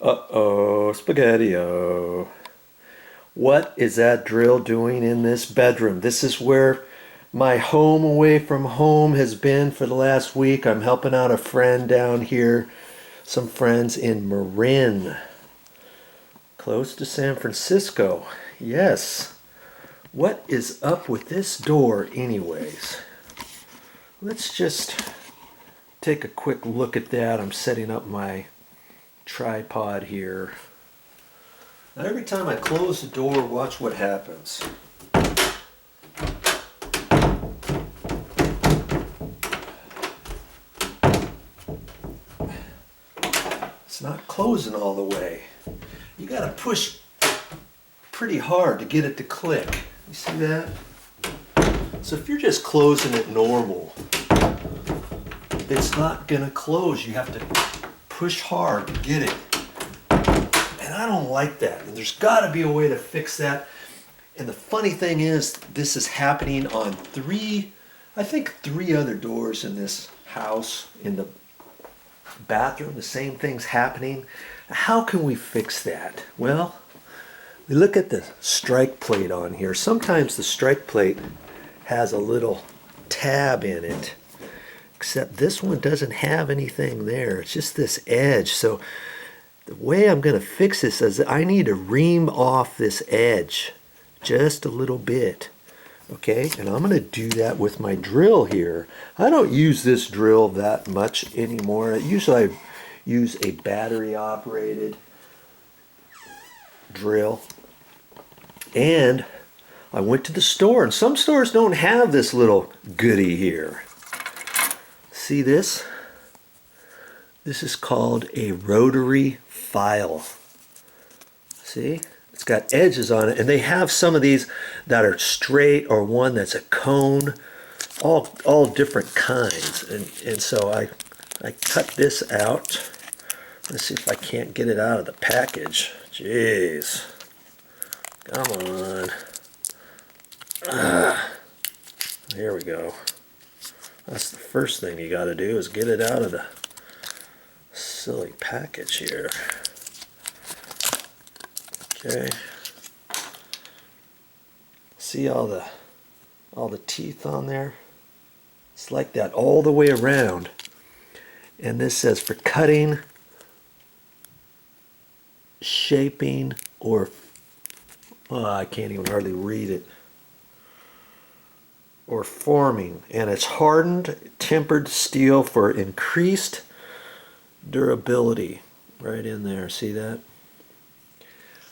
Uh-oh, spaghetti-o. What is that drill doing in this bedroom? This is where my home away from home has been for the last week. I'm helping out a friend down here, some friends in Marin, close to San Francisco. Yes. What is up with this door anyways? Let's just take a quick look at that. I'm setting up my tripod here. Now every time I close the door, watch what happens. It's not closing all the way. You gotta push pretty hard to get it to click. You see that? So if you're just closing it normal, it's not gonna close. You have to push hard to get it. And I don't like that. And there's gotta be a way to fix that. And the funny thing is, this is happening on three other doors in this house. In the bathroom, the same thing's happening. How can we fix that? Well, we look at the strike plate on here. Sometimes the strike plate has a little tab in it, except this one doesn't have anything there. It's just this edge. So the way I'm going to fix this is I need to ream off this edge just a little bit. Okay, and I'm going to do that with my drill here. I don't use this drill that much anymore. Usually I use a battery operated drill. And I went to the store, and some stores don't have this little goodie here. See this? This is called a rotary file. See? It's got edges on it, and they have some of these that are straight or one that's a cone, all different kinds. And so I cut this out. Let's see if I can't get it out of the package. Jeez. Come on. There we go. That's the first thing you got to do, is get it out of the silly package here. Okay. See all the teeth on there? It's like that all the way around. And this says for cutting, shaping, or I can't even hardly read it. Or forming. And it's hardened, tempered steel for increased durability. Right in there. See that?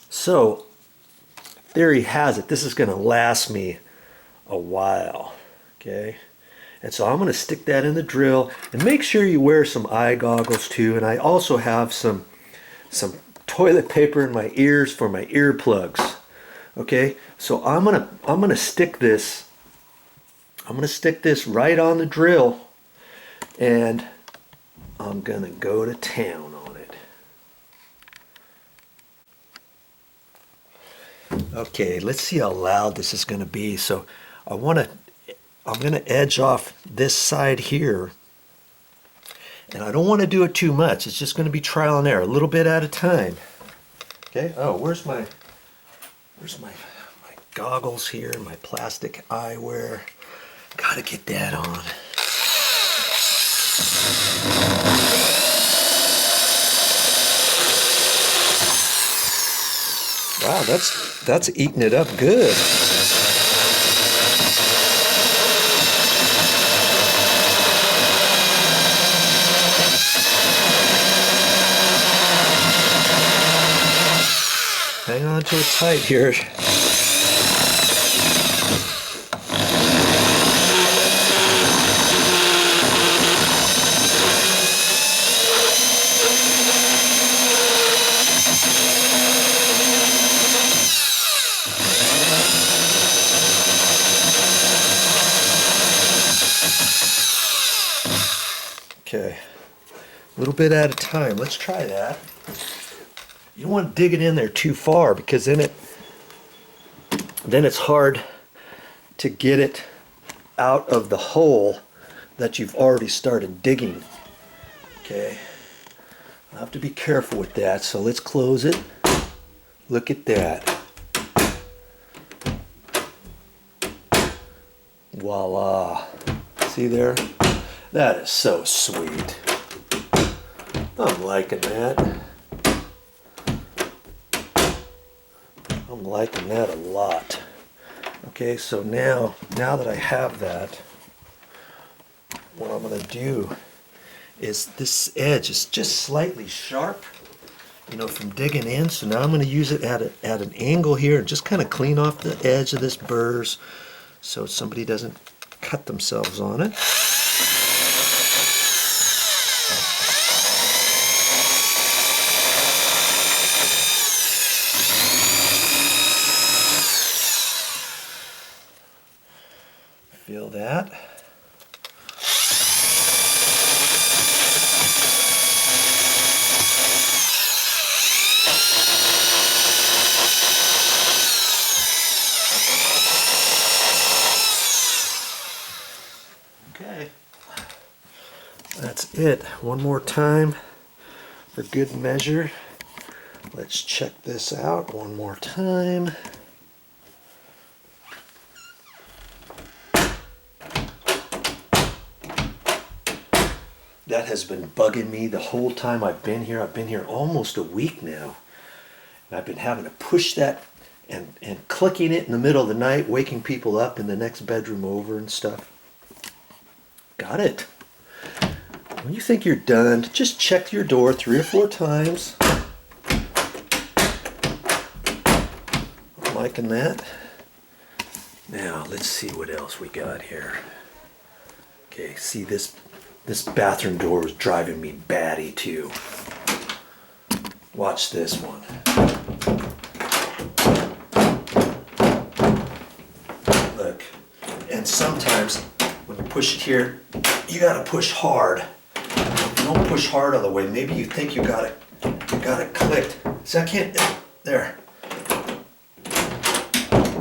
So, theory has it, this is going to last me a while. Okay? And so I'm going to stick that in the drill. And make sure you wear some eye goggles too. And I also have some toilet paper in my ears for my earplugs. Okay, so I'm gonna stick this. I'm gonna stick this right on the drill, and I'm gonna go to town on it. Okay, let's see how loud this is gonna be. So I'm gonna edge off this side here, and I don't want to do it too much. It's just gonna be trial and error, a little bit at a time. Okay. Oh, where's my goggles here, my plastic eyewear. Gotta get that on. Wow, that's eating it up good. Hang on to it tight here. Okay, a little bit at a time. Let's try that. You don't want to dig it in there too far, because then it's hard to get it out of the hole that you've already started digging. Okay, I have to be careful with that, so let's close it. Look at that. Voila. See there? That is so sweet. I'm liking that. I'm liking that a lot. Okay, so now that I have that, what I'm going to do is this edge is just slightly sharp, you know, from digging in. So now I'm going to use it at an angle here and just kind of clean off the edge of this burrs so somebody doesn't cut themselves on it. Feel that? Okay, that's it. One more time for good measure. Let's check this out one more time. That has been bugging me the whole time I've been here. I've been here almost a week now. And I've been having to push that and clicking it in the middle of the night, waking people up in the next bedroom over and stuff. Got it. When you think you're done, just check your door 3 or 4 times. I'm liking that. Now, let's see what else we got here. Okay, see this bathroom door is driving me batty too. Watch this one. Look, and sometimes when you push it here, you gotta push hard. If you don't push hard all the way, maybe you think you got it clicked. See, I can't, there.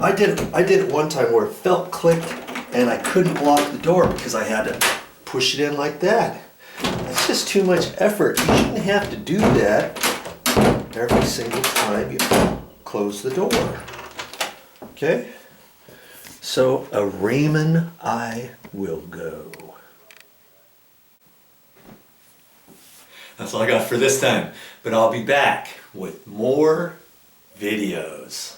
I did it one time where it felt clicked and I couldn't lock the door because I had to push it in like that. That's just too much effort. You shouldn't have to do that every single time you close the door. Okay? So a reaming I will go. That's all I got for this time, but I'll be back with more videos.